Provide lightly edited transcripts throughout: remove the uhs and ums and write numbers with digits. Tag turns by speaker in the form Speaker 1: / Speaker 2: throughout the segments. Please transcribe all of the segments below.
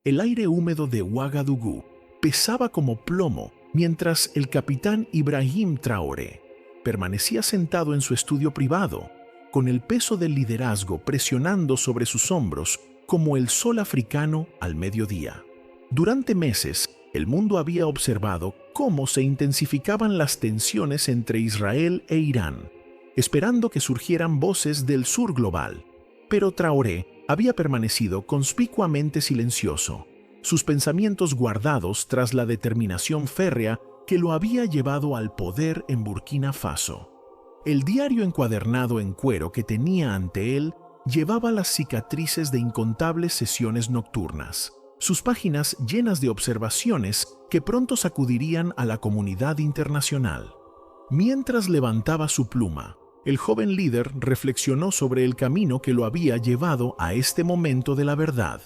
Speaker 1: El aire húmedo de Ouagadougou pesaba como plomo mientras el capitán Ibrahim Traoré permanecía sentado en su estudio privado, con el peso del liderazgo presionando sobre sus hombros como el sol africano al mediodía. Durante meses, el mundo había observado cómo se intensificaban las tensiones entre Israel e Irán, esperando que surgieran voces del sur global. Pero Traoré había permanecido conspicuamente silencioso, sus pensamientos guardados tras la determinación férrea que lo había llevado al poder en Burkina Faso. El diario encuadernado en cuero que tenía ante él llevaba las cicatrices de incontables sesiones nocturnas, sus páginas llenas de observaciones que pronto sacudirían a la comunidad internacional. Mientras levantaba su pluma, el joven líder reflexionó sobre el camino que lo había llevado a este momento de la verdad.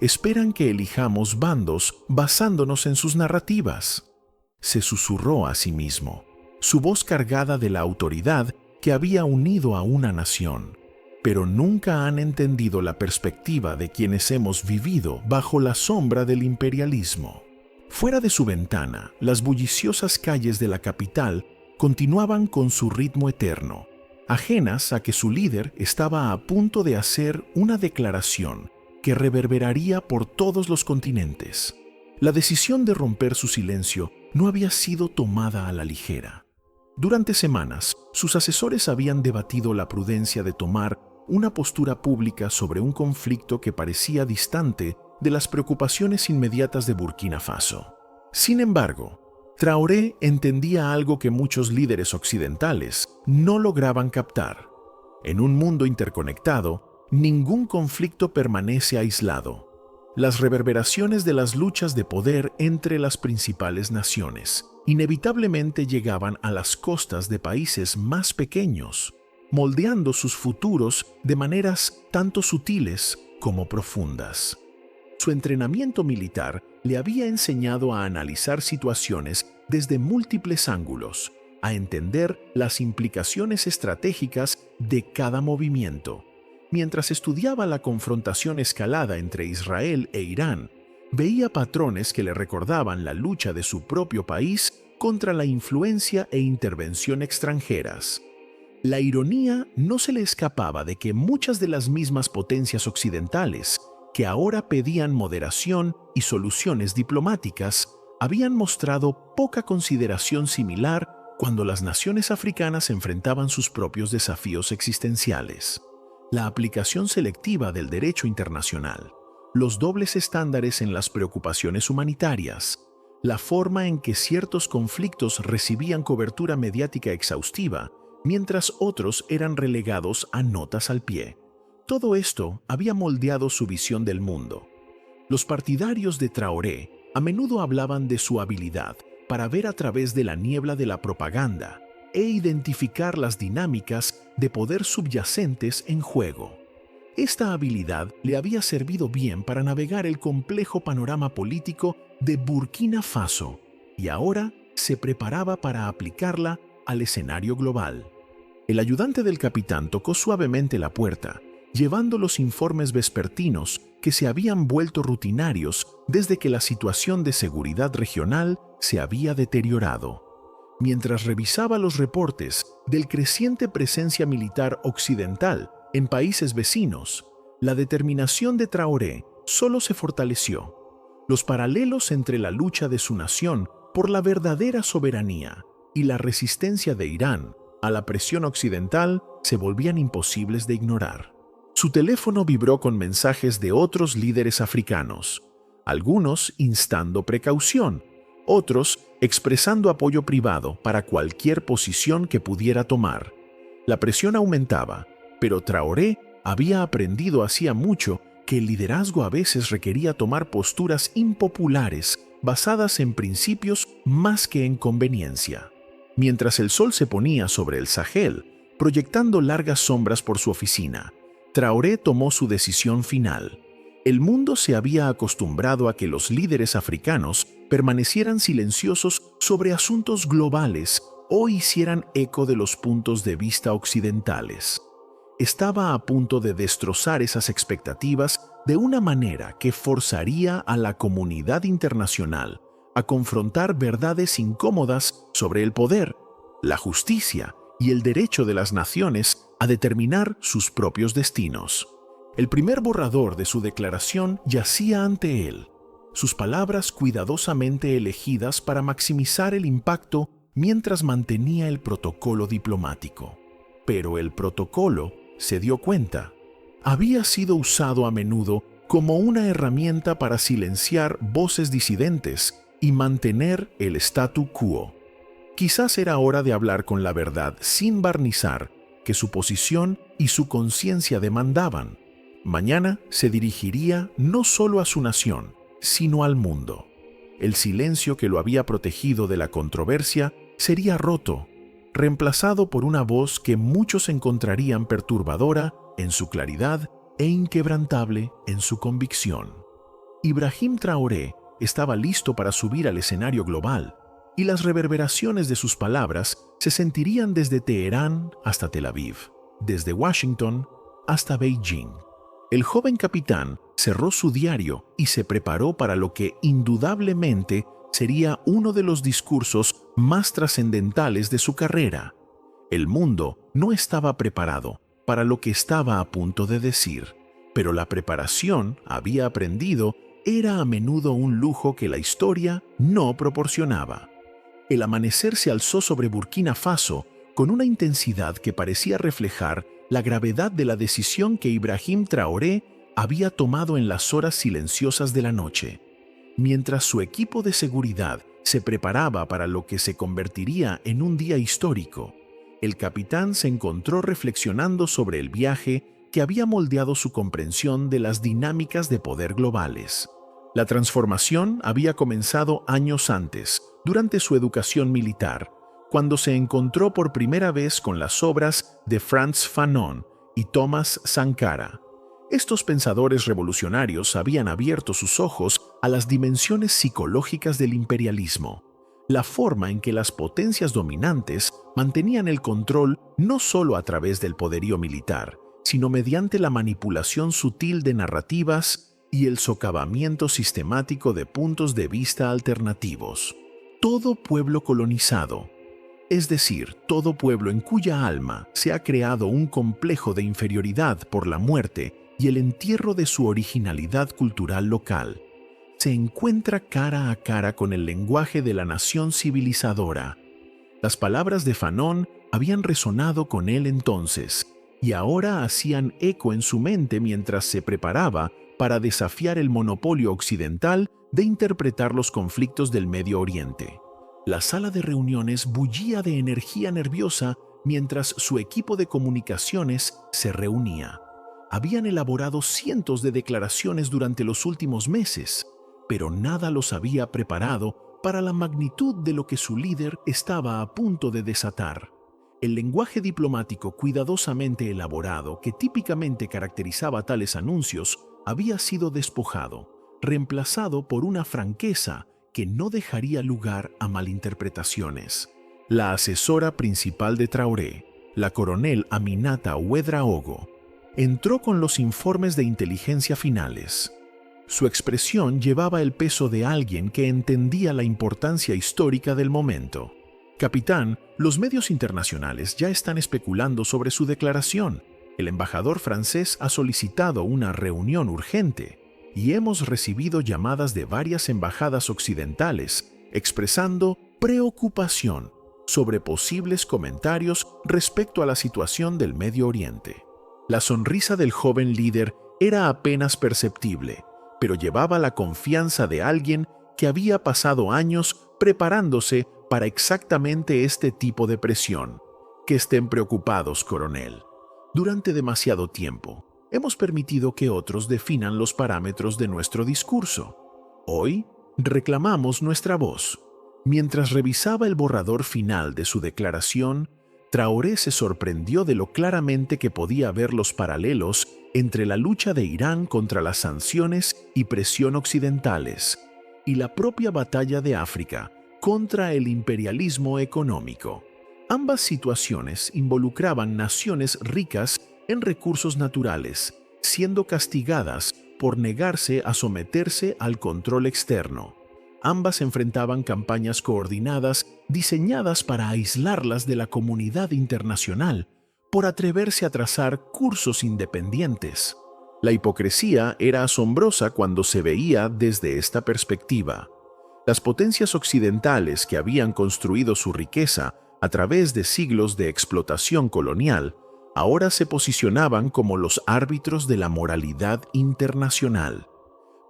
Speaker 1: Esperan que elijamos bandos basándonos en sus narrativas, se susurró a sí mismo, su voz cargada de la autoridad que había unido a una nación. Pero nunca han entendido la perspectiva de quienes hemos vivido bajo la sombra del imperialismo. Fuera de su ventana, las bulliciosas calles de la capital continuaban con su ritmo eterno, ajenas a que su líder estaba a punto de hacer una declaración que reverberaría por todos los continentes. La decisión de romper su silencio no había sido tomada a la ligera. Durante semanas, sus asesores habían debatido la prudencia de tomar una postura pública sobre un conflicto que parecía distante de las preocupaciones inmediatas de Burkina Faso. Sin embargo, Traoré entendía algo que muchos líderes occidentales no lograban captar. En un mundo interconectado, ningún conflicto permanece aislado. Las reverberaciones de las luchas de poder entre las principales naciones inevitablemente llegaban a las costas de países más pequeños, moldeando sus futuros de maneras tanto sutiles como profundas. Su entrenamiento militar le había enseñado a analizar situaciones desde múltiples ángulos, a entender las implicaciones estratégicas de cada movimiento. Mientras estudiaba la confrontación escalada entre Israel e Irán, veía patrones que le recordaban la lucha de su propio país contra la influencia e intervención extranjeras. La ironía no se le escapaba de que muchas de las mismas potencias occidentales, que ahora pedían moderación y soluciones diplomáticas, habían mostrado poca consideración similar cuando las naciones africanas enfrentaban sus propios desafíos existenciales. La aplicación selectiva del derecho internacional, los dobles estándares en las preocupaciones humanitarias, la forma en que ciertos conflictos recibían cobertura mediática exhaustiva, mientras otros eran relegados a notas al pie. Todo esto había moldeado su visión del mundo. Los partidarios de Traoré a menudo hablaban de su habilidad para ver a través de la niebla de la propaganda e identificar las dinámicas de poder subyacentes en juego. Esta habilidad le había servido bien para navegar el complejo panorama político de Burkina Faso y ahora se preparaba para aplicarla al escenario global. El ayudante del capitán tocó suavemente la puerta, llevando los informes vespertinos que se habían vuelto rutinarios desde que la situación de seguridad regional se había deteriorado. Mientras revisaba los reportes del creciente presencia militar occidental en países vecinos, la determinación de Traoré solo se fortaleció. Los paralelos entre la lucha de su nación por la verdadera soberanía y la resistencia de Irán a la presión occidental se volvían imposibles de ignorar. Su teléfono vibró con mensajes de otros líderes africanos, algunos instando precaución, otros expresando apoyo privado para cualquier posición que pudiera tomar. La presión aumentaba, pero Traoré había aprendido hacía mucho que el liderazgo a veces requería tomar posturas impopulares basadas en principios más que en conveniencia. Mientras el sol se ponía sobre el Sahel, proyectando largas sombras por su oficina, Traoré tomó su decisión final. El mundo se había acostumbrado a que los líderes africanos permanecieran silenciosos sobre asuntos globales o hicieran eco de los puntos de vista occidentales. estaba a punto de destrozar esas expectativas de una manera que forzaría a la comunidad internacional a confrontar verdades incómodas sobre el poder, la justicia y el derecho de las naciones a determinar sus propios destinos. El primer borrador de su declaración yacía ante él, sus palabras cuidadosamente elegidas para maximizar el impacto mientras mantenía el protocolo diplomático. Pero el protocolo, se dio cuenta, había sido usado a menudo como una herramienta para silenciar voces disidentes y mantener el statu quo. Quizás era hora de hablar con la verdad sin barnizar que su posición y su conciencia demandaban. Mañana se dirigiría no solo a su nación, sino al mundo. El silencio que lo había protegido de la controversia sería roto, reemplazado por una voz que muchos encontrarían perturbadora en su claridad e inquebrantable en su convicción. Ibrahim Traoré estaba listo para subir al escenario global, y las reverberaciones de sus palabras se sentirían desde Teherán hasta Tel Aviv, desde Washington hasta Beijing. El joven capitán cerró su diario y se preparó para lo que indudablemente sería uno de los discursos más trascendentales de su carrera. El mundo no estaba preparado para lo que estaba a punto de decir, pero la preparación, había aprendido, era a menudo un lujo que la historia no proporcionaba. El amanecer se alzó sobre Burkina Faso con una intensidad que parecía reflejar la gravedad de la decisión que Ibrahim Traoré había tomado en las horas silenciosas de la noche. Mientras su equipo de seguridad se preparaba para lo que se convertiría en un día histórico, el capitán se encontró reflexionando sobre el viaje que había moldeado su comprensión de las dinámicas de poder globales. La transformación había comenzado años antes, durante su educación militar, cuando se encontró por primera vez con las obras de Frantz Fanon y Thomas Sankara. Estos pensadores revolucionarios habían abierto sus ojos a las dimensiones psicológicas del imperialismo, la forma en que las potencias dominantes mantenían el control no solo a través del poderío militar, sino mediante la manipulación sutil de narrativas y el socavamiento sistemático de puntos de vista alternativos. Todo pueblo colonizado, es decir, todo pueblo en cuya alma se ha creado un complejo de inferioridad por la muerte y el entierro de su originalidad cultural local, se encuentra cara a cara con el lenguaje de la nación civilizadora. Las palabras de Fanon habían resonado con él entonces, y ahora hacían eco en su mente mientras se preparaba para desafiar el monopolio occidental de interpretar los conflictos del Medio Oriente. La sala de reuniones bullía de energía nerviosa mientras su equipo de comunicaciones se reunía. Habían elaborado cientos de declaraciones durante los últimos meses, pero nada los había preparado para la magnitud de lo que su líder estaba a punto de desatar. El lenguaje diplomático cuidadosamente elaborado que típicamente caracterizaba tales anuncios había sido despojado, reemplazado por una franqueza que no dejaría lugar a malinterpretaciones. La asesora principal de Traoré, la coronel Aminata Ouedraogo, entró con los informes de inteligencia finales. Su expresión llevaba el peso de alguien que entendía la importancia histórica del momento. Capitán, los medios internacionales ya están especulando sobre su declaración. El embajador francés ha solicitado una reunión urgente y hemos recibido llamadas de varias embajadas occidentales expresando preocupación sobre posibles comentarios respecto a la situación del Medio Oriente. La sonrisa del joven líder era apenas perceptible, pero llevaba la confianza de alguien que había pasado años preparándose para exactamente este tipo de presión. Que estén preocupados, coronel. Durante demasiado tiempo, hemos permitido que otros definan los parámetros de nuestro discurso. Hoy, reclamamos nuestra voz. Mientras revisaba el borrador final de su declaración, Traoré se sorprendió de lo claramente que podía ver los paralelos entre la lucha de Irán contra las sanciones y presión occidentales y la propia batalla de África contra el imperialismo económico. Ambas situaciones involucraban naciones ricas en recursos naturales, siendo castigadas por negarse a someterse al control externo. Ambas enfrentaban campañas coordinadas diseñadas para aislarlas de la comunidad internacional por atreverse a trazar cursos independientes. La hipocresía era asombrosa cuando se veía desde esta perspectiva. Las potencias occidentales que habían construido su riqueza a través de siglos de explotación colonial, ahora se posicionaban como los árbitros de la moralidad internacional.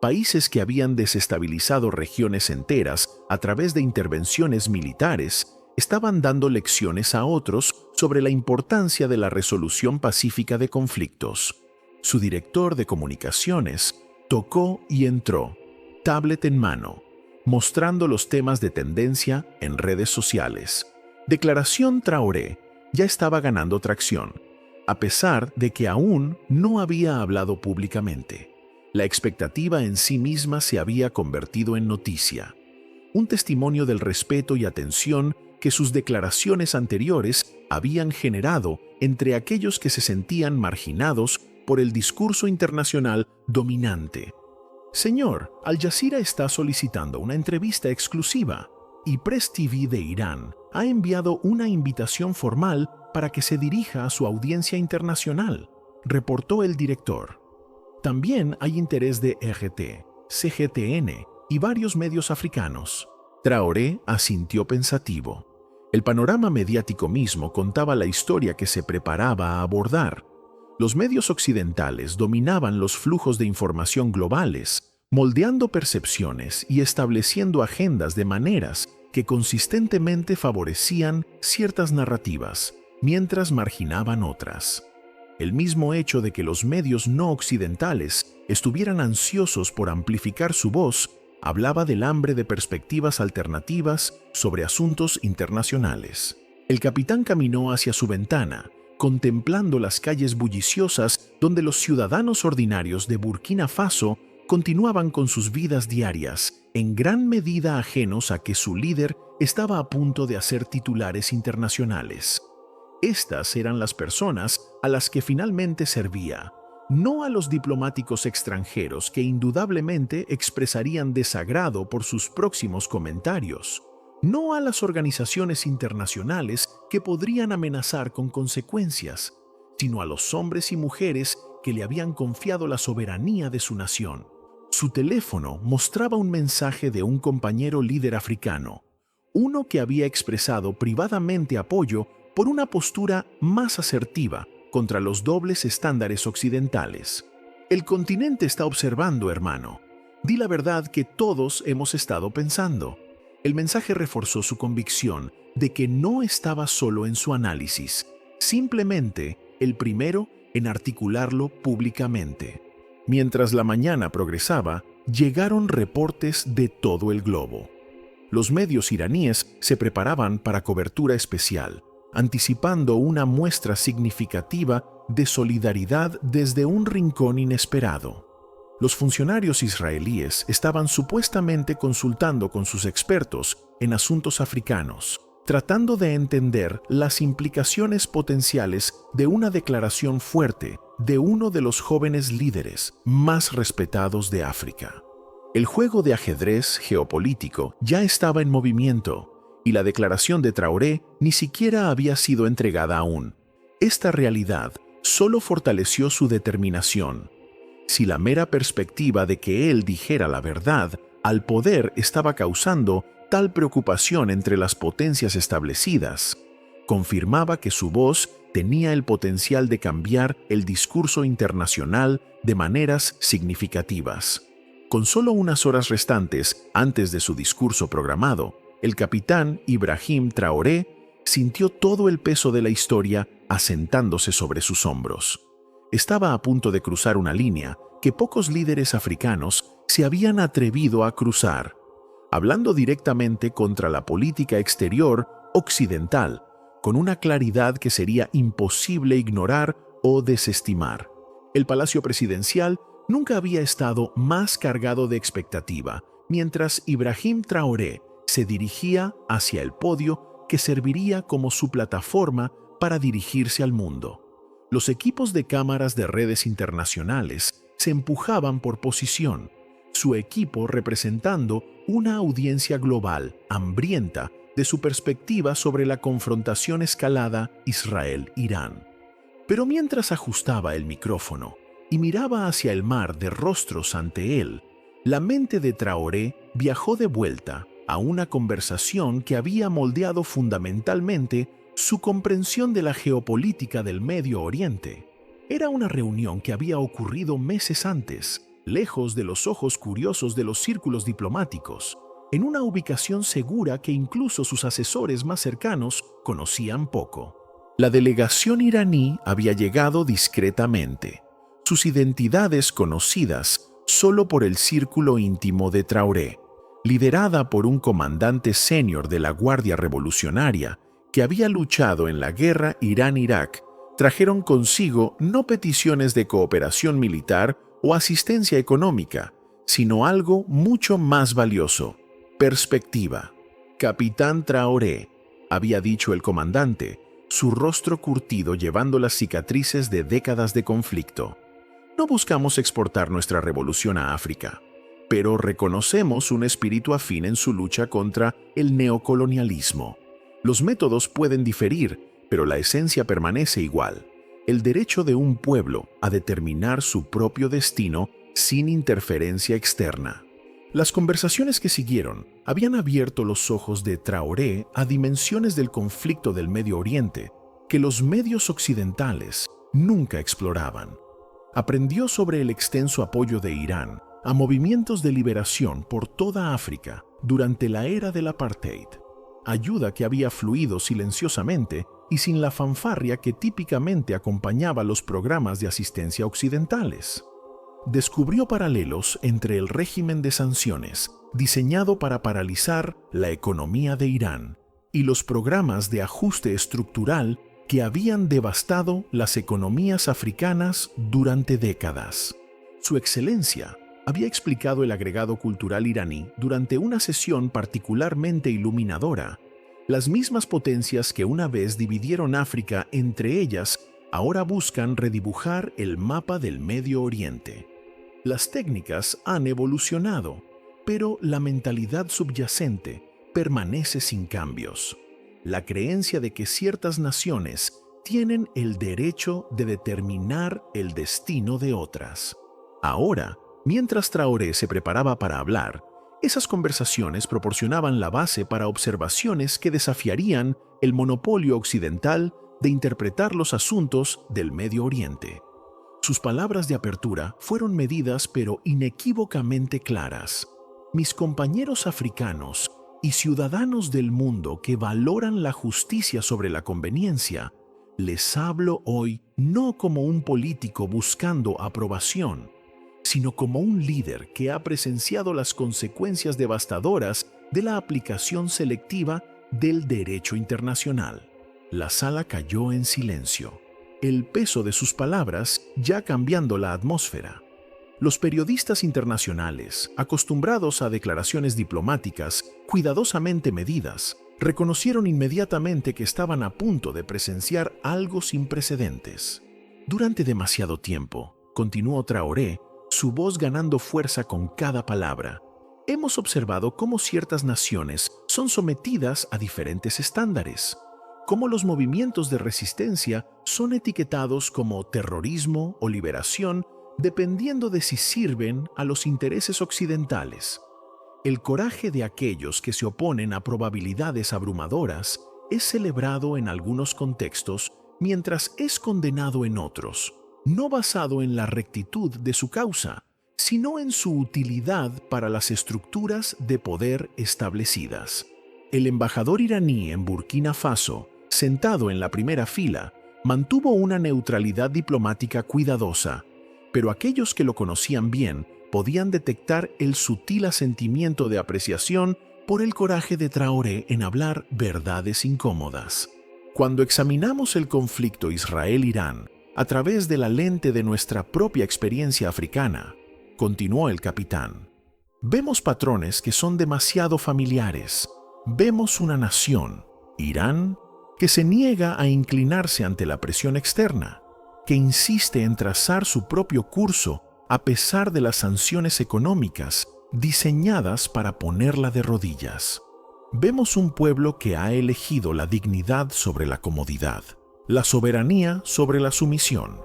Speaker 1: Países que habían desestabilizado regiones enteras a través de intervenciones militares estaban dando lecciones a otros sobre la importancia de la resolución pacífica de conflictos. Su director de comunicaciones tocó y entró, tablet en mano, mostrando los temas de tendencia en redes sociales. Declaración Traoré ya estaba ganando tracción, a pesar de que aún no había hablado públicamente. La expectativa en sí misma se había convertido en noticia, un testimonio del respeto y atención que sus declaraciones anteriores habían generado entre aquellos que se sentían marginados por el discurso internacional dominante. Señor, Al Jazeera está solicitando una entrevista exclusiva y Press TV de Irán ha enviado una invitación formal para que se dirija a su audiencia internacional, reportó el director. También hay interés de RT, CGTN y varios medios africanos. Traoré asintió pensativo. El panorama mediático mismo contaba la historia que se preparaba a abordar. Los medios occidentales dominaban los flujos de información globales, moldeando percepciones y estableciendo agendas de maneras que consistentemente favorecían ciertas narrativas, mientras marginaban otras. El mismo hecho de que los medios no occidentales estuvieran ansiosos por amplificar su voz hablaba del hambre de perspectivas alternativas sobre asuntos internacionales. El capitán caminó hacia su ventana, contemplando las calles bulliciosas donde los ciudadanos ordinarios de Burkina Faso continuaban con sus vidas diarias, en gran medida ajenos a que su líder estaba a punto de hacer titulares internacionales. Estas eran las personas a las que finalmente servía, no a los diplomáticos extranjeros que indudablemente expresarían desagrado por sus próximos comentarios, no a las organizaciones internacionales que podrían amenazar con consecuencias, sino a los hombres y mujeres que le habían confiado la soberanía de su nación. Su teléfono mostraba un mensaje de un compañero líder africano, uno que había expresado privadamente apoyo por una postura más asertiva contra los dobles estándares occidentales. El continente está observando, hermano. Di la verdad que todos hemos estado pensando. El mensaje reforzó su convicción de que no estaba solo en su análisis, simplemente el primero en articularlo públicamente. Mientras la mañana progresaba, llegaron reportes de todo el globo. Los medios iraníes se preparaban para cobertura especial, anticipando una muestra significativa de solidaridad desde un rincón inesperado. Los funcionarios israelíes estaban supuestamente consultando con sus expertos en asuntos africanos, tratando de entender las implicaciones potenciales de una declaración fuerte de uno de los jóvenes líderes más respetados de África. El juego de ajedrez geopolítico ya estaba en movimiento, y la declaración de Traoré ni siquiera había sido entregada aún. Esta realidad solo fortaleció su determinación. Si la mera perspectiva de que él dijera la verdad al poder estaba causando tal preocupación entre las potencias establecidas, confirmaba que su voz tenía el potencial de cambiar el discurso internacional de maneras significativas. Con solo unas horas restantes antes de su discurso programado, el capitán Ibrahim Traoré sintió todo el peso de la historia asentándose sobre sus hombros. Estaba a punto de cruzar una línea que pocos líderes africanos se habían atrevido a cruzar, hablando directamente contra la política exterior occidental, con una claridad que sería imposible ignorar o desestimar. El Palacio Presidencial nunca había estado más cargado de expectativa, mientras Ibrahim Traoré se dirigía hacia el podio que serviría como su plataforma para dirigirse al mundo. Los equipos de cámaras de redes internacionales se empujaban por posición, su equipo representando una audiencia global hambrienta de su perspectiva sobre la confrontación escalada Israel-Irán. Pero mientras ajustaba el micrófono y miraba hacia el mar de rostros ante él, la mente de Traoré viajó de vuelta a una conversación que había moldeado fundamentalmente su comprensión de la geopolítica del Medio Oriente. Era una reunión que había ocurrido meses antes, lejos de los ojos curiosos de los círculos diplomáticos, en una ubicación segura que incluso sus asesores más cercanos conocían poco. La delegación iraní había llegado discretamente, sus identidades conocidas solo por el círculo íntimo de Traoré, liderada por un comandante senior de la Guardia Revolucionaria que había luchado en la guerra Irán-Irak. Trajeron consigo no peticiones de cooperación militar o asistencia económica, sino algo mucho más valioso: perspectiva. Capitán Traoré, había dicho el comandante, su rostro curtido llevando las cicatrices de décadas de conflicto. No buscamos exportar nuestra revolución a África, pero reconocemos un espíritu afín en su lucha contra el neocolonialismo. Los métodos pueden diferir, pero la esencia permanece igual: el derecho de un pueblo a determinar su propio destino sin interferencia externa. Las conversaciones que siguieron habían abierto los ojos de Traoré a dimensiones del conflicto del Medio Oriente que los medios occidentales nunca exploraban. Aprendió sobre el extenso apoyo de Irán a movimientos de liberación por toda África durante la era del apartheid, ayuda que había fluido silenciosamente y sin la fanfarria que típicamente acompañaba los programas de asistencia occidentales. Descubrió paralelos entre el régimen de sanciones diseñado para paralizar la economía de Irán y los programas de ajuste estructural que habían devastado las economías africanas durante décadas. Su Excelencia había explicado el agregado cultural iraní durante una sesión particularmente iluminadora. Las mismas potencias que una vez dividieron África entre ellas ahora buscan redibujar el mapa del Medio Oriente. Las técnicas han evolucionado, pero la mentalidad subyacente permanece sin cambios: la creencia de que ciertas naciones tienen el derecho de determinar el destino de otras. Ahora, mientras Traoré se preparaba para hablar, esas conversaciones proporcionaban la base para observaciones que desafiarían el monopolio occidental de interpretar los asuntos del Medio Oriente. Sus palabras de apertura fueron medidas pero inequívocamente claras: mis compañeros africanos y ciudadanos del mundo que valoran la justicia sobre la conveniencia, les hablo hoy no como un político buscando aprobación, sino como un líder que ha presenciado las consecuencias devastadoras de la aplicación selectiva del derecho internacional. La sala cayó en silencio, el peso de sus palabras ya cambiando la atmósfera. Los periodistas internacionales, acostumbrados a declaraciones diplomáticas cuidadosamente medidas, reconocieron inmediatamente que estaban a punto de presenciar algo sin precedentes. Durante demasiado tiempo, continuó Traoré, su voz ganando fuerza con cada palabra, hemos observado cómo ciertas naciones son sometidas a diferentes estándares, cómo los movimientos de resistencia son etiquetados como terrorismo o liberación dependiendo de si sirven a los intereses occidentales. El coraje de aquellos que se oponen a probabilidades abrumadoras es celebrado en algunos contextos mientras es condenado en otros, no basado en la rectitud de su causa, sino en su utilidad para las estructuras de poder establecidas. El embajador iraní en Burkina Faso, sentado en la primera fila, mantuvo una neutralidad diplomática cuidadosa, pero aquellos que lo conocían bien podían detectar el sutil asentimiento de apreciación por el coraje de Traoré en hablar verdades incómodas. Cuando examinamos el conflicto Israel-Irán a través de la lente de nuestra propia experiencia africana, continuó el capitán, vemos patrones que son demasiado familiares. Vemos una nación, Irán, que se niega a inclinarse ante la presión externa, que insiste en trazar su propio curso a pesar de las sanciones económicas diseñadas para ponerla de rodillas. Vemos un pueblo que ha elegido la dignidad sobre la comodidad, la soberanía sobre la sumisión.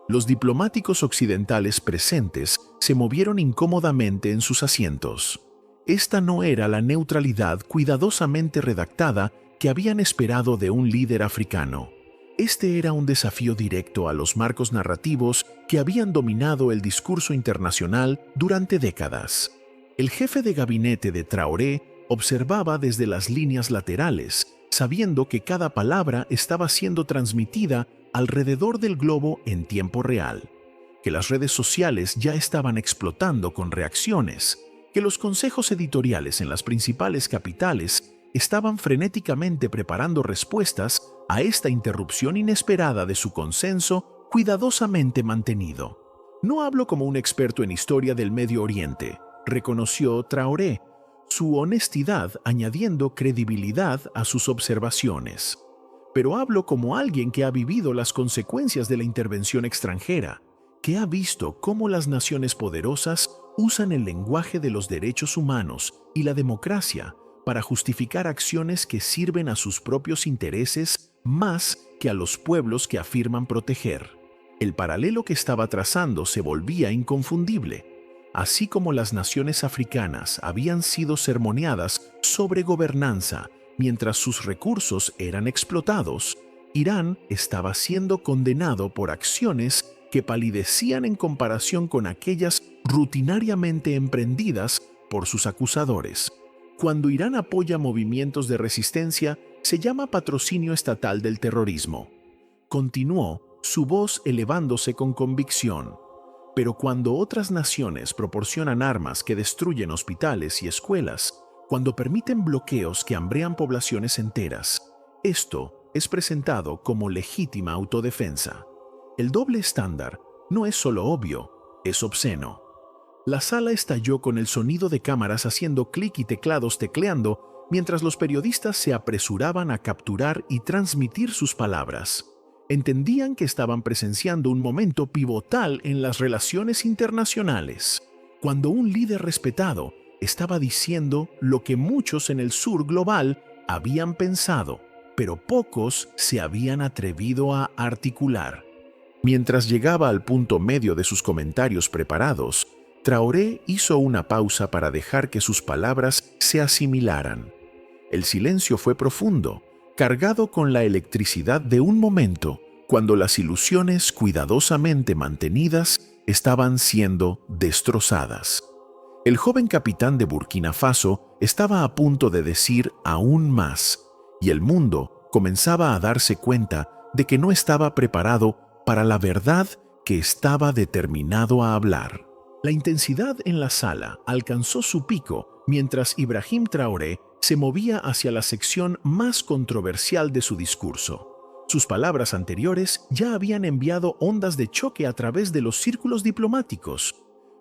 Speaker 1: Los diplomáticos occidentales presentes se movieron incómodamente en sus asientos. Esta no era la neutralidad cuidadosamente redactada que habían esperado de un líder africano. Este era un desafío directo a los marcos narrativos que habían dominado el discurso internacional durante décadas. El jefe de gabinete de Traoré observaba desde las líneas laterales, sabiendo que cada palabra estaba siendo transmitida alrededor del globo en tiempo real, que las redes sociales ya estaban explotando con reacciones, que los consejos editoriales en las principales capitales estaban frenéticamente preparando respuestas a esta interrupción inesperada de su consenso cuidadosamente mantenido. No hablo como un experto en historia del Medio Oriente, reconoció Traoré, su honestidad añadiendo credibilidad a sus observaciones. Pero hablo como alguien que ha vivido las consecuencias de la intervención extranjera, que ha visto cómo las naciones poderosas usan el lenguaje de los derechos humanos y la democracia para justificar acciones que sirven a sus propios intereses más que a los pueblos que afirman proteger. El paralelo que estaba trazando se volvía inconfundible. Así como las naciones africanas habían sido sermoneadas sobre gobernanza mientras sus recursos eran explotados, Irán estaba siendo condenado por acciones que palidecían en comparación con aquellas rutinariamente emprendidas por sus acusadores. Cuando Irán apoya movimientos de resistencia, se llama patrocinio estatal del terrorismo. Continuó, su voz elevándose con convicción. Pero cuando otras naciones proporcionan armas que destruyen hospitales y escuelas, cuando permiten bloqueos que hambrean poblaciones enteras, esto es presentado como legítima autodefensa. El doble estándar no es solo obvio, es obsceno. La sala estalló con el sonido de cámaras haciendo clic y teclados tecleando mientras los periodistas se apresuraban a capturar y transmitir sus palabras. Entendían que estaban presenciando un momento pivotal en las relaciones internacionales, cuando un líder respetado estaba diciendo lo que muchos en el sur global habían pensado, pero pocos se habían atrevido a articular. Mientras llegaba al punto medio de sus comentarios preparados, Traoré hizo una pausa para dejar que sus palabras se asimilaran. El silencio fue profundo, cargado con la electricidad de un momento cuando las ilusiones cuidadosamente mantenidas estaban siendo destrozadas. El joven capitán de Burkina Faso estaba a punto de decir aún más, y el mundo comenzaba a darse cuenta de que no estaba preparado para la verdad que estaba determinado a hablar. La intensidad en la sala alcanzó su pico mientras Ibrahim Traoré se movía hacia la sección más controversial de su discurso. Sus palabras anteriores ya habían enviado ondas de choque a través de los círculos diplomáticos,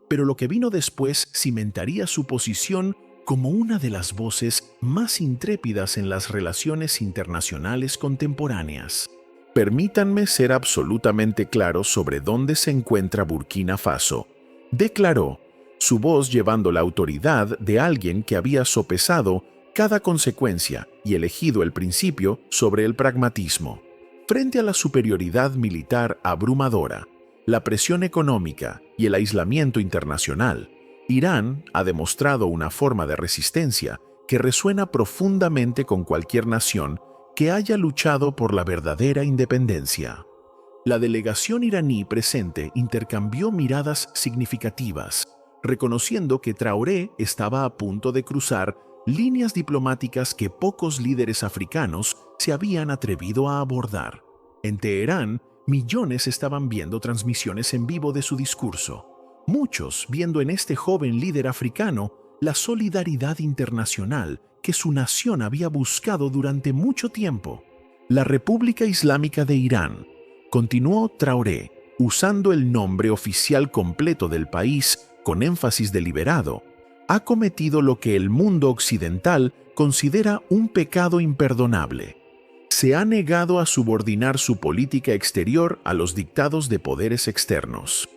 Speaker 1: pero lo que vino después cimentaría su posición como una de las voces más intrépidas en las relaciones internacionales contemporáneas. Permítanme ser absolutamente claro sobre dónde se encuentra Burkina Faso, declaró, su voz llevando la autoridad de alguien que había sopesado cada consecuencia y elegido el principio sobre el pragmatismo. Frente a la superioridad militar abrumadora, la presión económica y el aislamiento internacional, Irán ha demostrado una forma de resistencia que resuena profundamente con cualquier nación que haya luchado por la verdadera independencia. La delegación iraní presente intercambió miradas significativas, reconociendo que Traoré estaba a punto de cruzar líneas diplomáticas que pocos líderes africanos se habían atrevido a abordar. En Teherán, millones estaban viendo transmisiones en vivo de su discurso, muchos viendo en este joven líder africano la solidaridad internacional que su nación había buscado durante mucho tiempo. La República Islámica de Irán, continuó Traoré, usando el nombre oficial completo del país con énfasis deliberado, ha cometido lo que el mundo occidental considera un pecado imperdonable. se ha negado a subordinar su política exterior a los dictados de poderes externos.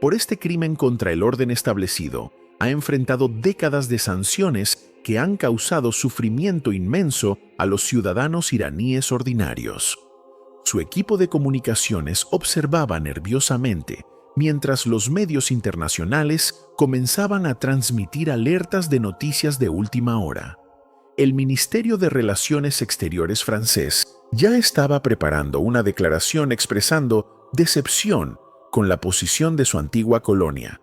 Speaker 1: Por este crimen contra el orden establecido, ha enfrentado décadas de sanciones que han causado sufrimiento inmenso a los ciudadanos iraníes ordinarios. Su equipo de comunicaciones observaba nerviosamente mientras los medios internacionales comenzaban a transmitir alertas de noticias de última hora. El Ministerio de Relaciones Exteriores francés ya estaba preparando una declaración expresando decepción con la posición de su antigua colonia.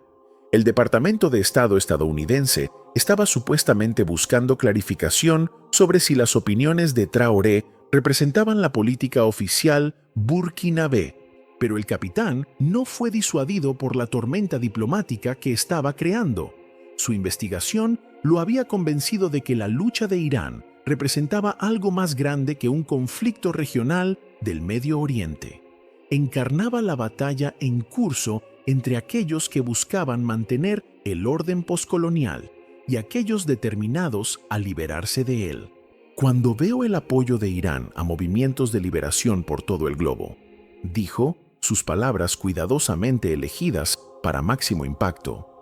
Speaker 1: El Departamento de Estado estadounidense estaba supuestamente buscando clarificación sobre si las opiniones de Traoré representaban la política oficial burkinabé, pero el capitán no fue disuadido por la tormenta diplomática que estaba creando. Su investigación lo había convencido de que la lucha de Irán representaba algo más grande que un conflicto regional del Medio Oriente. Encarnaba la batalla en curso entre aquellos que buscaban mantener el orden poscolonial y aquellos determinados a liberarse de él. Cuando veo el apoyo de Irán a movimientos de liberación por todo el globo, dijo, sus palabras cuidadosamente elegidas para máximo impacto,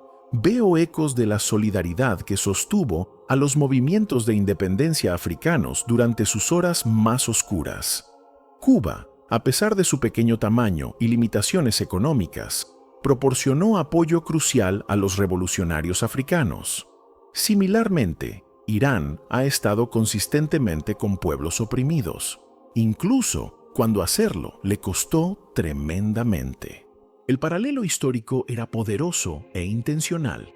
Speaker 1: veo ecos de la solidaridad que sostuvo a los movimientos de independencia africanos durante sus horas más oscuras. Cuba, a pesar de su pequeño tamaño y limitaciones económicas, proporcionó apoyo crucial a los revolucionarios africanos. Similarmente, Irán ha estado consistentemente con pueblos oprimidos, incluso cuando hacerlo le costó tremendamente. El paralelo histórico era poderoso e intencional.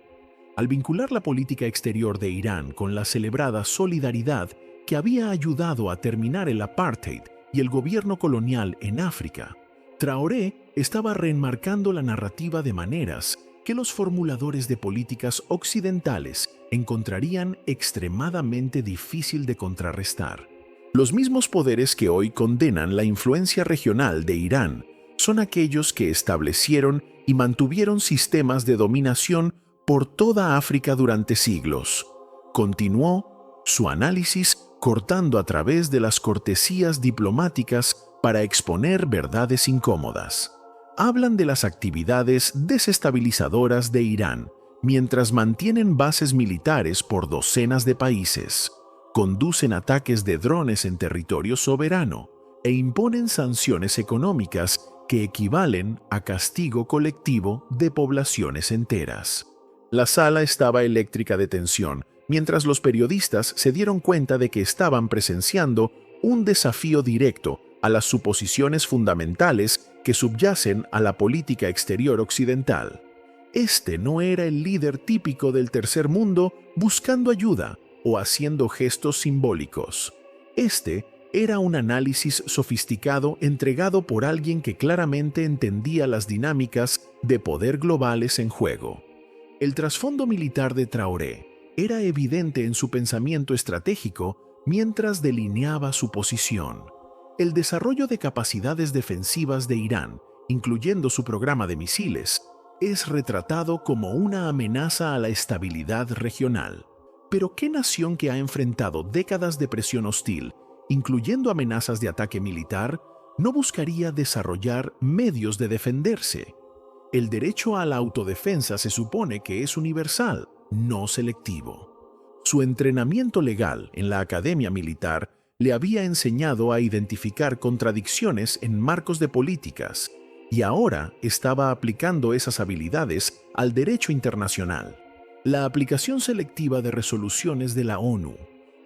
Speaker 1: Al vincular la política exterior de Irán con la celebrada solidaridad que había ayudado a terminar el apartheid y el gobierno colonial en África, Traoré estaba reenmarcando la narrativa de maneras que los formuladores de políticas occidentales encontrarían extremadamente difícil de contrarrestar. Los mismos poderes que hoy condenan la influencia regional de Irán son aquellos que establecieron y mantuvieron sistemas de dominación por toda África durante siglos. Continuó su análisis cortando a través de las cortesías diplomáticas para exponer verdades incómodas. Hablan de las actividades desestabilizadoras de Irán mientras mantienen bases militares por docenas de países, conducen ataques de drones en territorio soberano e imponen sanciones económicas que equivalen a castigo colectivo de poblaciones enteras. La sala estaba eléctrica de tensión mientras los periodistas se dieron cuenta de que estaban presenciando un desafío directo a las suposiciones fundamentales que subyacen a la política exterior occidental. Este no era el líder típico del tercer mundo buscando ayuda o haciendo gestos simbólicos. Este era un análisis sofisticado entregado por alguien que claramente entendía las dinámicas de poder globales en juego. El trasfondo militar de Traoré era evidente en su pensamiento estratégico mientras delineaba su posición. El desarrollo de capacidades defensivas de Irán, incluyendo su programa de misiles, es retratado como una amenaza a la estabilidad regional. Pero ¿qué nación que ha enfrentado décadas de presión hostil, incluyendo amenazas de ataque militar, no buscaría desarrollar medios de defenderse? El derecho a la autodefensa se supone que es universal, no selectivo. Su entrenamiento legal en la academia militar le había enseñado a identificar contradicciones en marcos de políticas, y ahora estaba aplicando esas habilidades al derecho internacional. La aplicación selectiva de resoluciones de la ONU,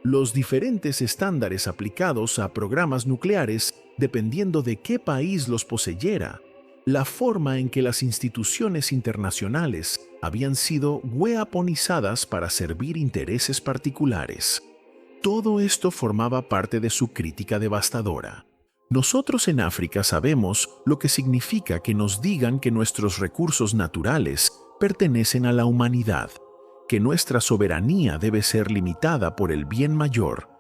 Speaker 1: los diferentes estándares aplicados a programas nucleares dependiendo de qué país los poseyera, la forma en que las instituciones internacionales habían sido weaponizadas para servir intereses particulares. Todo esto formaba parte de su crítica devastadora. Nosotros en África sabemos lo que significa que nos digan que nuestros recursos naturales pertenecen a la humanidad, que nuestra soberanía debe ser limitada por el bien mayor,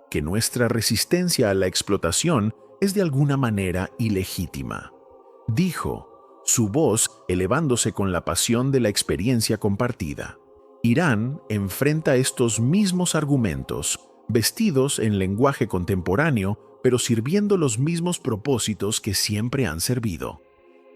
Speaker 1: que nuestra resistencia a la explotación es de alguna manera ilegítima. Dijo, su voz elevándose con la pasión de la experiencia compartida. Irán enfrenta estos mismos argumentos vestidos en lenguaje contemporáneo, pero sirviendo los mismos propósitos que siempre han servido: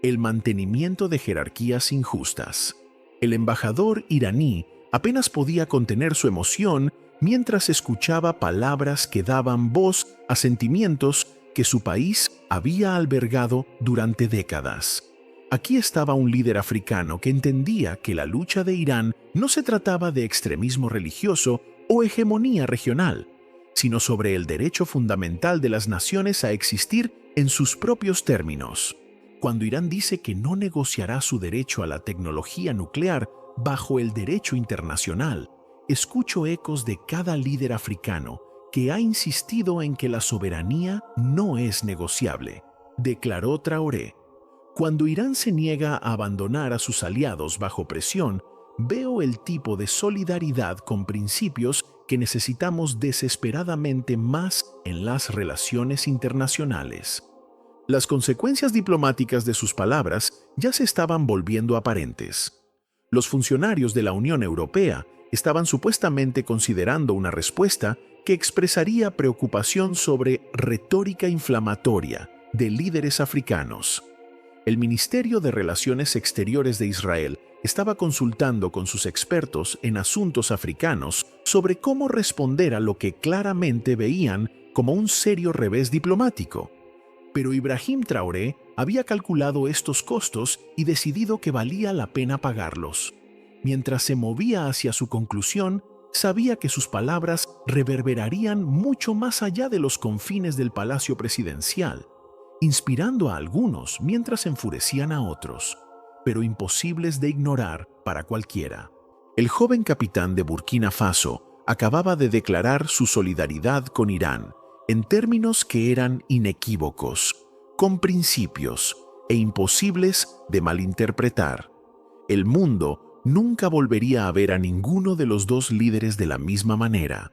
Speaker 1: el mantenimiento de jerarquías injustas. El embajador iraní apenas podía contener su emoción mientras escuchaba palabras que daban voz a sentimientos que su país había albergado durante décadas. Aquí estaba un líder africano que entendía que la lucha de Irán no se trataba de extremismo religioso o hegemonía regional, sino sobre el derecho fundamental de las naciones a existir en sus propios términos. Cuando Irán dice que no negociará su derecho a la tecnología nuclear bajo el derecho internacional, escucho ecos de cada líder africano que ha insistido en que la soberanía no es negociable, declaró Traoré. Cuando Irán se niega a abandonar a sus aliados bajo presión, veo el tipo de solidaridad con principios que necesitamos desesperadamente más en las relaciones internacionales. Las consecuencias diplomáticas de sus palabras ya se estaban volviendo aparentes. Los funcionarios de la Unión Europea estaban supuestamente considerando una respuesta que expresaría preocupación sobre retórica inflamatoria de líderes africanos. El Ministerio de Relaciones Exteriores de Israel estaba consultando con sus expertos en asuntos africanos sobre cómo responder a lo que claramente veían como un serio revés diplomático. Pero Ibrahim Traoré había calculado estos costos y decidido que valía la pena pagarlos. Mientras se movía hacia su conclusión, sabía que sus palabras reverberarían mucho más allá de los confines del Palacio Presidencial, inspirando a algunos mientras enfurecían a otros, pero imposibles de ignorar para cualquiera. El joven capitán de Burkina Faso acababa de declarar su solidaridad con Irán en términos que eran inequívocos, con principios e imposibles de malinterpretar. El mundo nunca volvería a ver a ninguno de los dos líderes de la misma manera.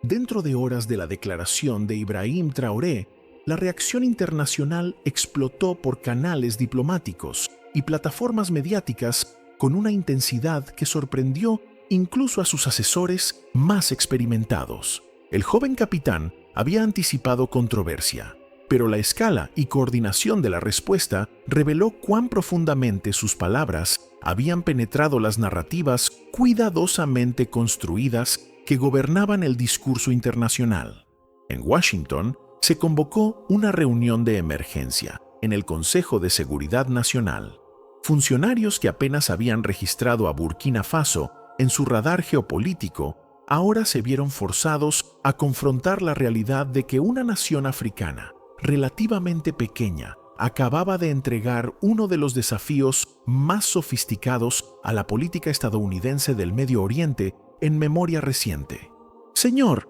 Speaker 1: Dentro de horas de la declaración de Ibrahim Traoré, la reacción internacional explotó por canales diplomáticos y plataformas mediáticas con una intensidad que sorprendió incluso a sus asesores más experimentados. El joven capitán había anticipado controversia, pero la escala y coordinación de la respuesta reveló cuán profundamente sus palabras habían penetrado las narrativas cuidadosamente construidas que gobernaban el discurso internacional. En Washington, se convocó una reunión de emergencia en el Consejo de Seguridad Nacional. Funcionarios que apenas habían registrado a Burkina Faso en su radar geopolítico ahora se vieron forzados a confrontar la realidad de que una nación africana, relativamente pequeña, acababa de entregar uno de los desafíos más sofisticados a la política estadounidense del Medio Oriente en memoria reciente. Señor,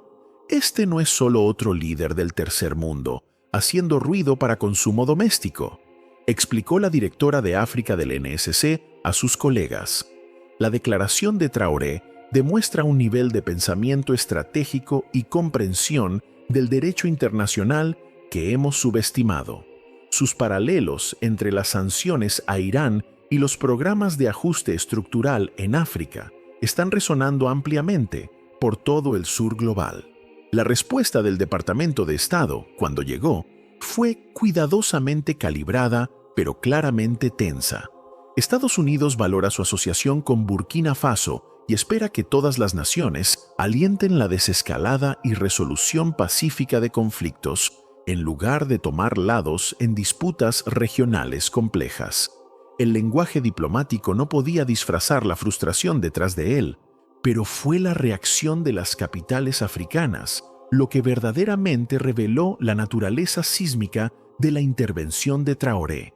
Speaker 1: este no es solo otro líder del tercer mundo, haciendo ruido para consumo doméstico, explicó la directora de África del NSC a sus colegas. La declaración de Traoré demuestra un nivel de pensamiento estratégico y comprensión del derecho internacional que hemos subestimado. Sus paralelos entre las sanciones a Irán y los programas de ajuste estructural en África están resonando ampliamente por todo el sur global. La respuesta del Departamento de Estado, cuando llegó, fue cuidadosamente calibrada, pero claramente tensa. Estados Unidos valora su asociación con Burkina Faso y espera que todas las naciones alienten la desescalada y resolución pacífica de conflictos, en lugar de tomar lados en disputas regionales complejas. El lenguaje diplomático no podía disfrazar la frustración detrás de él, pero fue la reacción de las capitales africanas lo que verdaderamente reveló la naturaleza sísmica de la intervención de Traoré.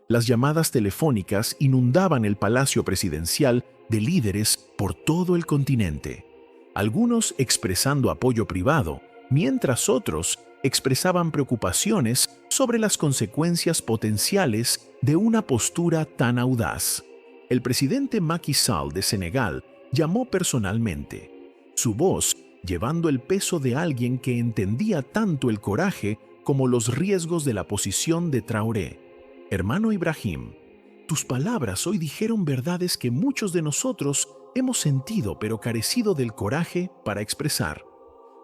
Speaker 1: Las llamadas telefónicas inundaban el palacio presidencial de líderes por todo el continente, algunos expresando apoyo privado, mientras otros expresaban preocupaciones sobre las consecuencias potenciales de una postura tan audaz. El presidente Macky Sall de Senegal llamó personalmente, su voz llevando el peso de alguien que entendía tanto el coraje como los riesgos de la posición de Traoré. Hermano Ibrahim, tus palabras hoy dijeron verdades que muchos de nosotros hemos sentido pero carecido del coraje para expresar.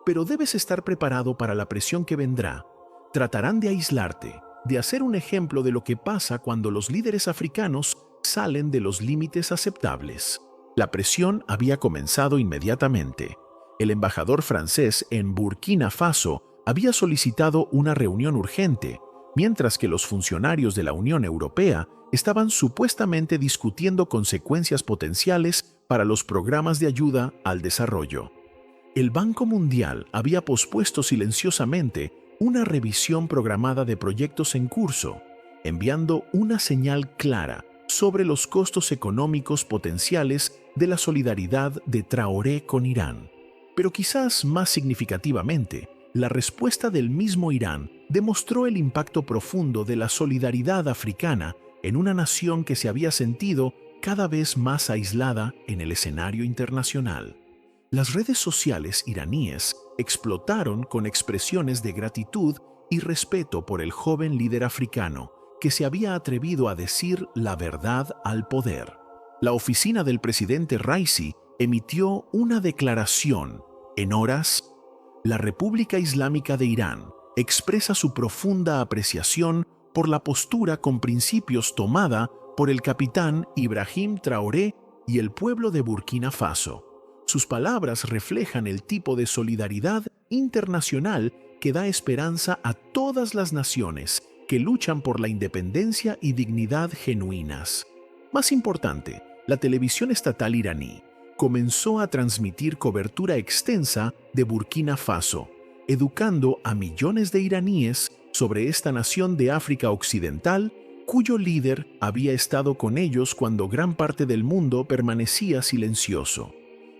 Speaker 1: pero debes estar preparado para la presión que vendrá. Tratarán de aislarte, de hacer un ejemplo de lo que pasa cuando los líderes africanos salen de los límites aceptables. La presión había comenzado inmediatamente. El embajador francés en Burkina Faso había solicitado una reunión urgente, mientras que los funcionarios de la Unión Europea estaban supuestamente discutiendo consecuencias potenciales para los programas de ayuda al desarrollo. El Banco Mundial había pospuesto silenciosamente una revisión programada de proyectos en curso, enviando una señal clara sobre los costos económicos potenciales de la solidaridad de Traoré con Irán. Pero quizás más significativamente, la respuesta del mismo Irán demostró el impacto profundo de la solidaridad africana en una nación que se había sentido cada vez más aislada en el escenario internacional. Las redes sociales iraníes explotaron con expresiones de gratitud y respeto por el joven líder africano que se había atrevido a decir la verdad al poder. La oficina del presidente Raisi emitió una declaración. En horas, la República Islámica de Irán expresa su profunda apreciación por la postura con principios tomada por el capitán Ibrahim Traoré y el pueblo de Burkina Faso. Sus palabras reflejan el tipo de solidaridad internacional que da esperanza a todas las naciones que luchan por la independencia y dignidad genuinas. Más importante, la televisión estatal iraní comenzó a transmitir cobertura extensa de Burkina Faso, educando a millones de iraníes sobre esta nación de África Occidental, cuyo líder había estado con ellos cuando gran parte del mundo permanecía silencioso.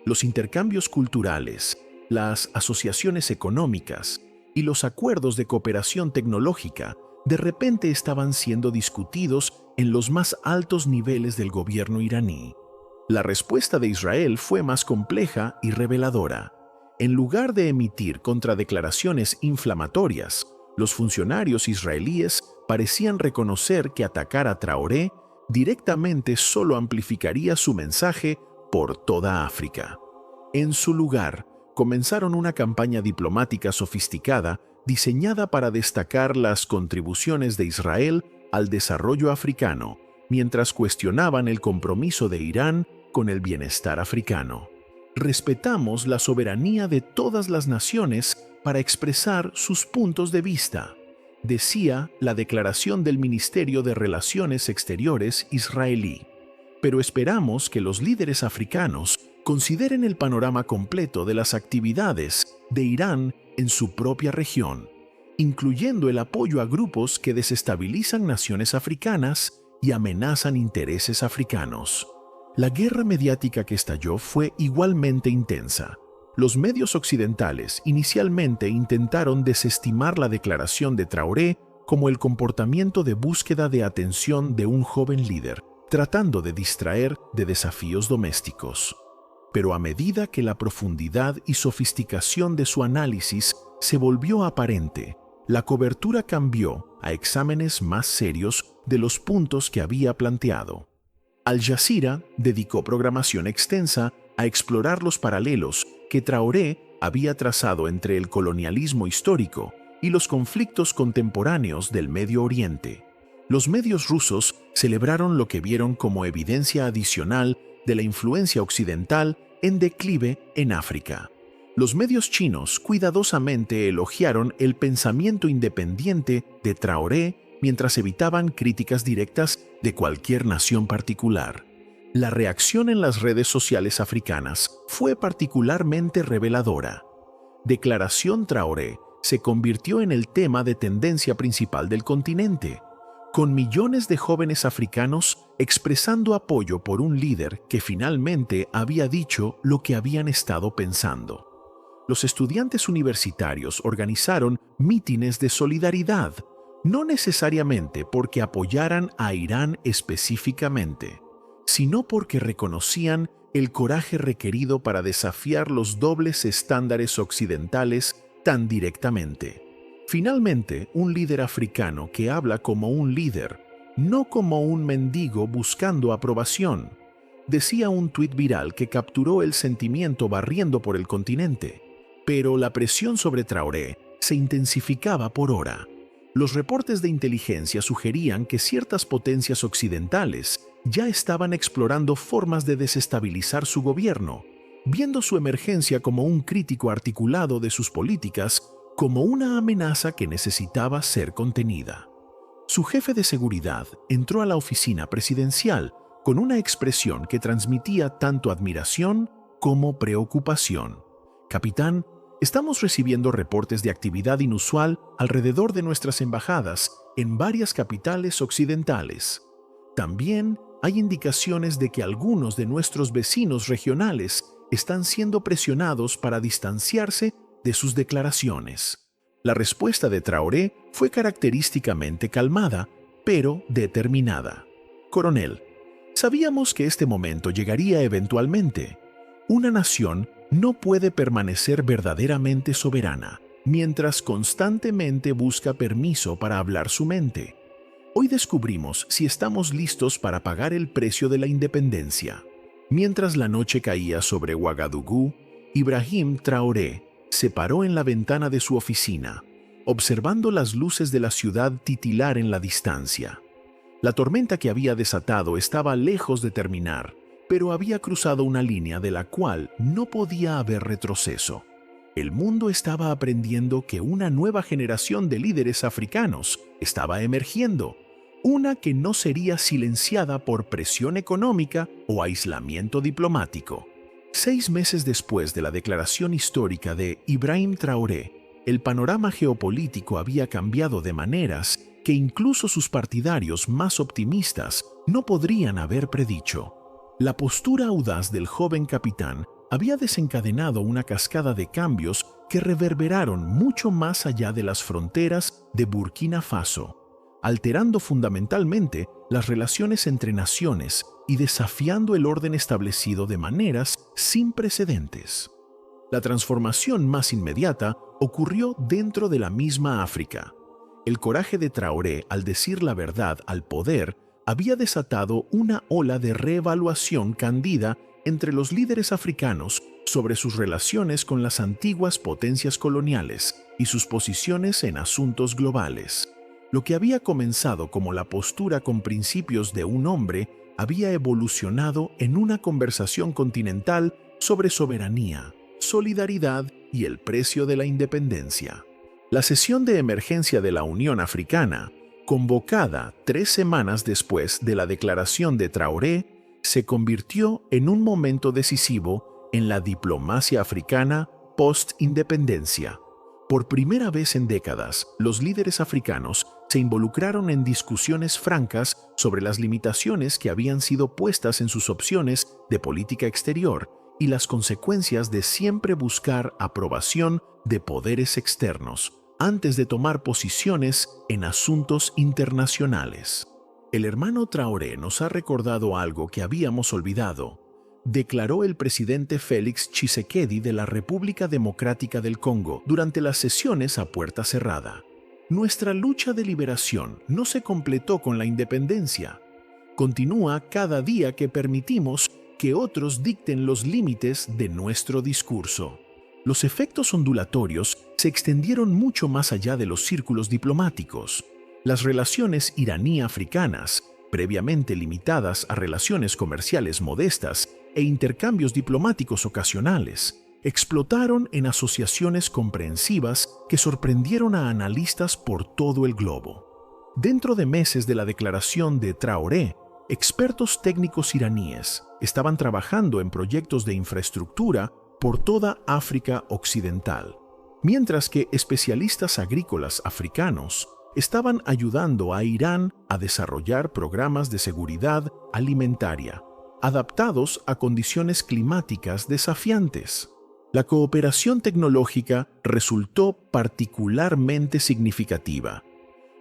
Speaker 1: Los intercambios culturales, las asociaciones económicas y los acuerdos de cooperación tecnológica de repente estaban siendo discutidos en los más altos niveles del gobierno iraní. La respuesta de Israel fue más compleja y reveladora. En lugar de emitir contradeclaraciones inflamatorias, los funcionarios israelíes parecían reconocer que atacar a Traoré directamente solo amplificaría su mensaje por toda África. En su lugar, comenzaron una campaña diplomática sofisticada diseñada para destacar las contribuciones de Israel al desarrollo africano, mientras cuestionaban el compromiso de Irán con el bienestar africano. Respetamos la soberanía de todas las naciones para expresar sus puntos de vista, decía la declaración del Ministerio de Relaciones Exteriores israelí. Pero esperamos que los líderes africanos consideren el panorama completo de las actividades de Irán en su propia región, incluyendo el apoyo a grupos que desestabilizan naciones africanas y amenazan intereses africanos. La guerra mediática que estalló fue igualmente intensa. Los medios occidentales inicialmente intentaron desestimar la declaración de Traoré como el comportamiento de búsqueda de atención de un joven líder, tratando de distraer de desafíos domésticos. Pero a medida que la profundidad y sofisticación de su análisis se volvió aparente, la cobertura cambió a exámenes más serios de los puntos que había planteado. Al Jazeera dedicó programación extensa a explorar los paralelos que Traoré había trazado entre el colonialismo histórico y los conflictos contemporáneos del Medio Oriente. Los medios rusos celebraron lo que vieron como evidencia adicional de la influencia occidental en declive en África. Los medios chinos cuidadosamente elogiaron el pensamiento independiente de Traoré mientras evitaban críticas directas de cualquier nación particular. La reacción en las redes sociales africanas fue particularmente reveladora. Declaración Traoré se convirtió en el tema de tendencia principal del continente, con millones de jóvenes africanos expresando apoyo por un líder que finalmente había dicho lo que habían estado pensando. Los estudiantes universitarios organizaron mítines de solidaridad, no necesariamente porque apoyaran a Irán específicamente, sino porque reconocían el coraje requerido para desafiar los dobles estándares occidentales tan directamente. Finalmente, un líder africano que habla como un líder, no como un mendigo buscando aprobación, decía un tuit viral que capturó el sentimiento barriendo por el continente. Pero la presión sobre Traoré se intensificaba por hora. Los reportes de inteligencia sugerían que ciertas potencias occidentales ya estaban explorando formas de desestabilizar su gobierno, viendo su emergencia como un crítico articulado de sus políticas, como una amenaza que necesitaba ser contenida. Su jefe de seguridad entró a la oficina presidencial con una expresión que transmitía tanto admiración como preocupación. «Capitán, estamos recibiendo reportes de actividad inusual alrededor de nuestras embajadas en varias capitales occidentales. También hay indicaciones de que algunos de nuestros vecinos regionales están siendo presionados para distanciarse de sus declaraciones». La respuesta de Traoré fue característicamente calmada, pero determinada. «Coronel, sabíamos que este momento llegaría eventualmente. Una nación no puede permanecer verdaderamente soberana mientras constantemente busca permiso para hablar su mente. Hoy descubrimos si estamos listos para pagar el precio de la independencia». Mientras la noche caía sobre Ouagadougou, Ibrahim Traoré se paró en la ventana de su oficina, observando las luces de la ciudad titilar en la distancia. La tormenta que había desatado estaba lejos de terminar, pero había cruzado una línea de la cual no podía haber retroceso. El mundo estaba aprendiendo que una nueva generación de líderes africanos estaba emergiendo, una que no sería silenciada por presión económica o aislamiento diplomático. 6 meses después de la declaración histórica de Ibrahim Traoré, el panorama geopolítico había cambiado de maneras que incluso sus partidarios más optimistas no podrían haber predicho. La postura audaz del joven capitán había desencadenado una cascada de cambios que reverberaron mucho más allá de las fronteras de Burkina Faso, alterando fundamentalmente las relaciones entre naciones y desafiando el orden establecido de maneras sin precedentes. La transformación más inmediata ocurrió dentro de la misma África. El coraje de Traoré al decir la verdad al poder había desatado una ola de reevaluación candida entre los líderes africanos sobre sus relaciones con las antiguas potencias coloniales y sus posiciones en asuntos globales. Lo que había comenzado como la postura con principios de un hombre había evolucionado en una conversación continental sobre soberanía, solidaridad y el precio de la independencia. La sesión de emergencia de la Unión Africana, convocada 3 semanas después de la declaración de Traoré, se convirtió en un momento decisivo en la diplomacia africana post-independencia. Por primera vez en décadas, los líderes africanos se involucraron en discusiones francas sobre las limitaciones que habían sido puestas en sus opciones de política exterior y las consecuencias de siempre buscar aprobación de poderes externos antes de tomar posiciones en asuntos internacionales. El hermano Traoré nos ha recordado algo que habíamos olvidado, declaró el presidente Félix Tshisekedi de la República Democrática del Congo durante las sesiones a puerta cerrada. Nuestra lucha de liberación no se completó con la independencia. Continúa cada día que permitimos que otros dicten los límites de nuestro discurso. Los efectos ondulatorios se extendieron mucho más allá de los círculos diplomáticos. Las relaciones iraní-africanas, previamente limitadas a relaciones comerciales modestas e intercambios diplomáticos ocasionales, explotaron en asociaciones comprensivas que sorprendieron a analistas por todo el globo. Dentro de meses de la declaración de Traoré, expertos técnicos iraníes estaban trabajando en proyectos de infraestructura por toda África Occidental, mientras que especialistas agrícolas africanos estaban ayudando a Irán a desarrollar programas de seguridad alimentaria, adaptados a condiciones climáticas desafiantes. La cooperación tecnológica resultó particularmente significativa.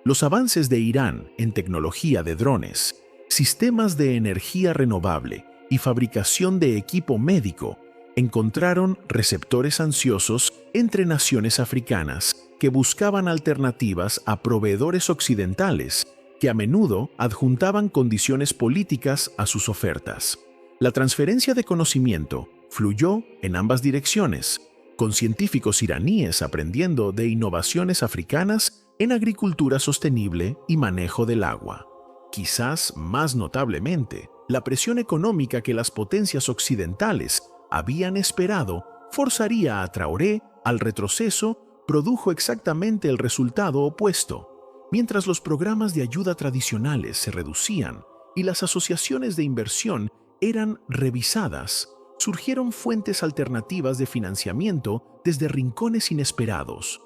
Speaker 1: Los avances de Irán en tecnología de drones, sistemas de energía renovable y fabricación de equipo médico encontraron receptores ansiosos entre naciones africanas que buscaban alternativas a proveedores occidentales que a menudo adjuntaban condiciones políticas a sus ofertas. La transferencia de conocimiento fluyó en ambas direcciones, con científicos iraníes aprendiendo de innovaciones africanas en agricultura sostenible y manejo del agua. Quizás más notablemente, la presión económica que las potencias occidentales habían esperado forzaría a Traoré al retroceso produjo exactamente el resultado opuesto. Mientras los programas de ayuda tradicionales se reducían y las asociaciones de inversión eran revisadas, surgieron fuentes alternativas de financiamiento desde rincones inesperados,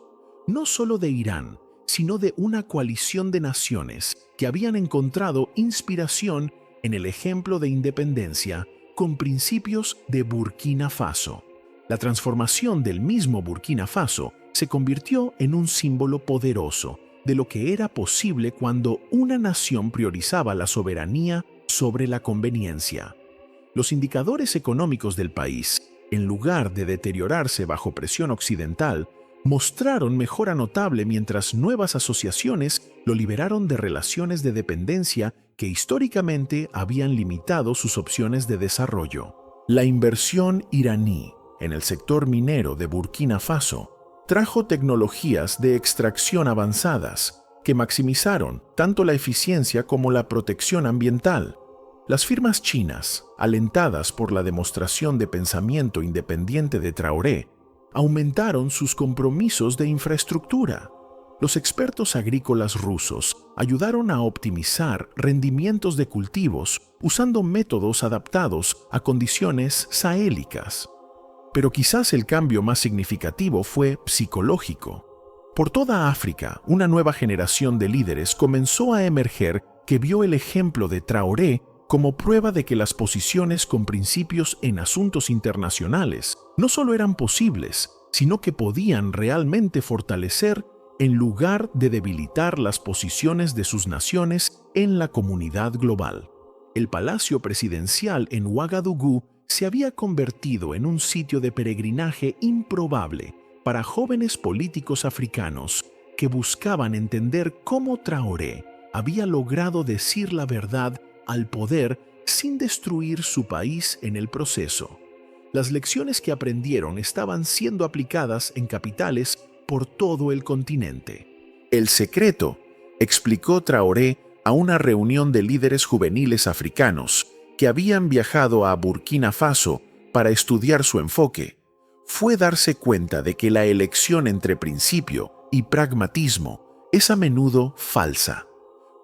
Speaker 1: no solo de Irán, sino de una coalición de naciones que habían encontrado inspiración en el ejemplo de independencia con principios de Burkina Faso. La transformación del mismo Burkina Faso se convirtió en un símbolo poderoso de lo que era posible cuando una nación priorizaba la soberanía sobre la conveniencia. Los indicadores económicos del país, en lugar de deteriorarse bajo presión occidental, mostraron mejora notable mientras nuevas asociaciones lo liberaron de relaciones de dependencia que históricamente habían limitado sus opciones de desarrollo. La inversión iraní en el sector minero de Burkina Faso trajo tecnologías de extracción avanzadas que maximizaron tanto la eficiencia como la protección ambiental. Las firmas chinas, alentadas por la demostración de pensamiento independiente de Traoré, aumentaron sus compromisos de infraestructura. Los expertos agrícolas rusos ayudaron a optimizar rendimientos de cultivos usando métodos adaptados a condiciones sahélicas. Pero quizás el cambio más significativo fue psicológico. Por toda África, una nueva generación de líderes comenzó a emerger que vio el ejemplo de Traoré como prueba de que las posiciones con principios en asuntos internacionales no solo eran posibles, sino que podían realmente fortalecer en lugar de debilitar las posiciones de sus naciones en la comunidad global. El palacio presidencial en Ouagadougou se había convertido en un sitio de peregrinaje improbable para jóvenes políticos africanos que buscaban entender cómo Traoré había logrado decir la verdad al poder sin destruir su país en el proceso. Las lecciones que aprendieron estaban siendo aplicadas en capitales por todo el continente. El secreto, explicó Traoré a una reunión de líderes juveniles africanos que habían viajado a Burkina Faso para estudiar su enfoque, fue darse cuenta de que la elección entre principio y pragmatismo es a menudo falsa.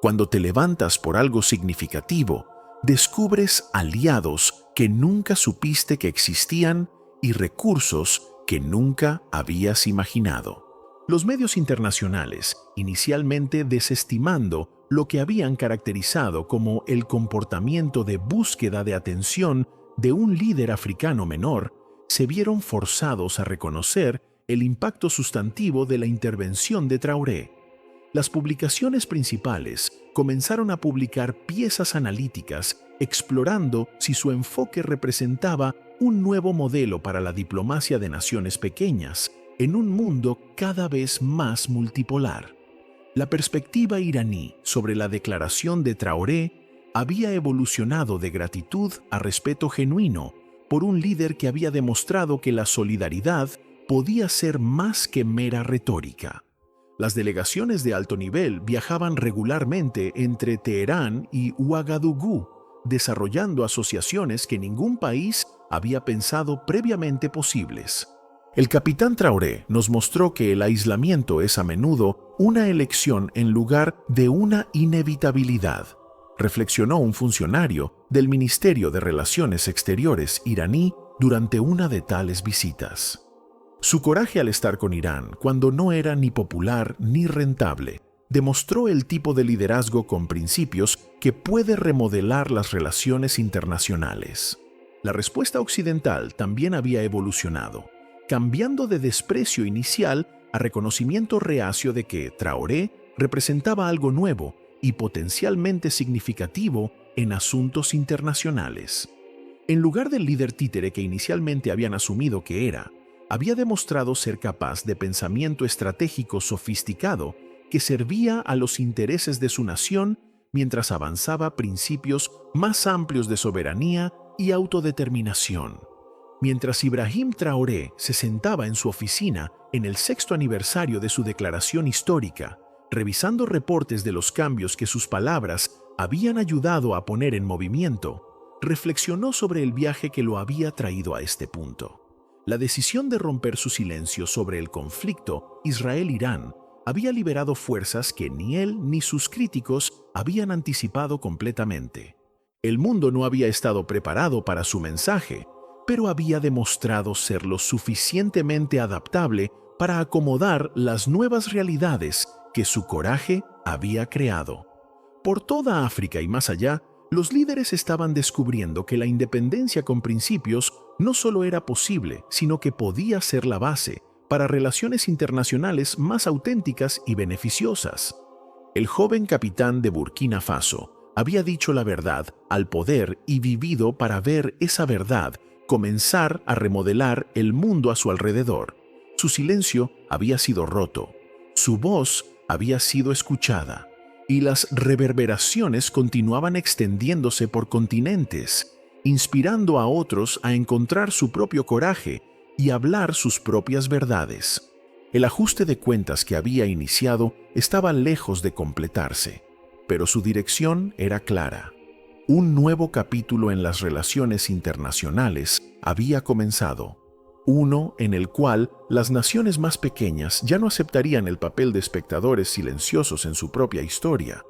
Speaker 1: Cuando te levantas por algo significativo, descubres aliados que nunca supiste que existían y recursos que nunca habías imaginado. Los medios internacionales, inicialmente desestimando lo que habían caracterizado como el comportamiento de búsqueda de atención de un líder africano menor, se vieron forzados a reconocer el impacto sustantivo de la intervención de Traoré. Las publicaciones principales comenzaron a publicar piezas analíticas explorando si su enfoque representaba un nuevo modelo para la diplomacia de naciones pequeñas en un mundo cada vez más multipolar. La perspectiva iraní sobre la declaración de Traoré había evolucionado de gratitud a respeto genuino por un líder que había demostrado que la solidaridad podía ser más que mera retórica. Las delegaciones de alto nivel viajaban regularmente entre Teherán y Ouagadougou, desarrollando asociaciones que ningún país había pensado previamente posibles. El capitán Traoré nos mostró que el aislamiento es a menudo una elección en lugar de una inevitabilidad, reflexionó un funcionario del Ministerio de Relaciones Exteriores iraní durante una de tales visitas. Su coraje al estar con Irán, cuando no era ni popular ni rentable, demostró el tipo de liderazgo con principios que puede remodelar las relaciones internacionales. La respuesta occidental también había evolucionado, cambiando de desprecio inicial a reconocimiento reacio de que Traoré representaba algo nuevo y potencialmente significativo en asuntos internacionales. En lugar del líder títere que inicialmente habían asumido que era, había demostrado ser capaz de pensamiento estratégico sofisticado que servía a los intereses de su nación mientras avanzaba principios más amplios de soberanía y autodeterminación. Mientras Ibrahim Traoré se sentaba en su oficina en el 6º aniversario de su declaración histórica, revisando reportes de los cambios que sus palabras habían ayudado a poner en movimiento, reflexionó sobre el viaje que lo había traído a este punto. La decisión de romper su silencio sobre el conflicto Israel-Irán había liberado fuerzas que ni él ni sus críticos habían anticipado completamente. El mundo no había estado preparado para su mensaje, pero había demostrado ser lo suficientemente adaptable para acomodar las nuevas realidades que su coraje había creado. Por toda África y más allá, los líderes estaban descubriendo que la independencia con principios no solo era posible, sino que podía ser la base para relaciones internacionales más auténticas y beneficiosas. El joven capitán de Burkina Faso había dicho la verdad al poder y vivido para ver esa verdad comenzar a remodelar el mundo a su alrededor. Su silencio había sido roto, su voz había sido escuchada, y las reverberaciones continuaban extendiéndose por continentes, inspirando a otros a encontrar su propio coraje y hablar sus propias verdades. El ajuste de cuentas que había iniciado estaba lejos de completarse, pero su dirección era clara. Un nuevo capítulo en las relaciones internacionales había comenzado, uno en el cual las naciones más pequeñas ya no aceptarían el papel de espectadores silenciosos en su propia historia,